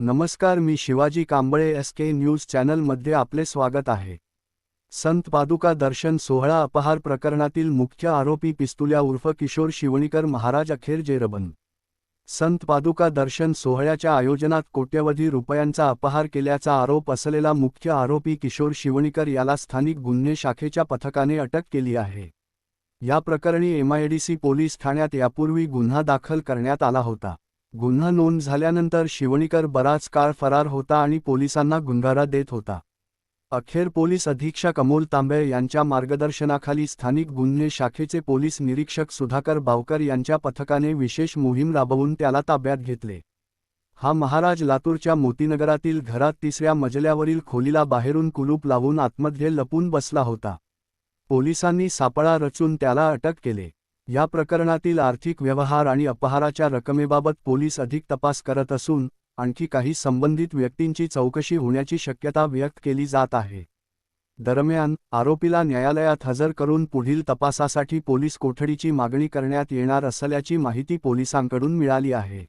नमस्कार, मी Shivaji Kamble SK news चॅनलमध्ये आपले स्वागत आहे। संत पादुका दर्शन सोहळा अपहार प्रकरणातील मुख्य आरोपी पिस्तुल्या उर्फ किशोर शिवणीकर महाराज अखेर जेरबंद। संत पादुका दर्शन सोहळ्याच्या आयोजनात कोट्यवधी रुपयांचा अपहार केल्याचा आरोप असलेला मुख्य आरोपी किशोर शिवणीकर याला स्थानिक गुन्हे शाखेच्या पथकाने अटक केली आहे। या प्रकरणी MIDC पोलीस ठाण्यात यापूर्वी गुन्हा दाखल करण्यात आला होता। गुन्हा नोंद झाल्यानंतर शिवणीकर बराच काळ फरार होता आणि पोलिसांना गुंगारा देत होता। अखेर पोलीस अधीक्षक अमोल तांबे यांच्या मार्गदर्शनाखाली स्थानिक गुन्हे शाखेचे पोलीस निरीक्षक सुधाकर बावकर यांच्या पथकाने विशेष मोहीम राबवून त्याला ताब्यात घेतले। हा महाराज लातूरच्या मोतीनगरातील घरात 3ऱ्या मजल्यावरील खोलीला बाहेरून कुलूप लावून आतमध्ये लपून बसला होता। पोलिसांनी सापळा रचून त्याला अटक केले। या प्रकरणातील आर्थिक व्यवहार आणि अपहाराच्या रकमेबाबत पोलीस अधिक तपास करत असून आणखी काही संबंधित व्यक्तींची चौकशी होण्याची शक्यता व्यक्त केली जात आहे। दरम्यान आरोपीला न्यायालयात हजर करून पुढील तपासासाठी पोलीस कोठडीची मागणी करण्यात येणार असल्याची माहिती पोलिसांकडून मिळाली आहे।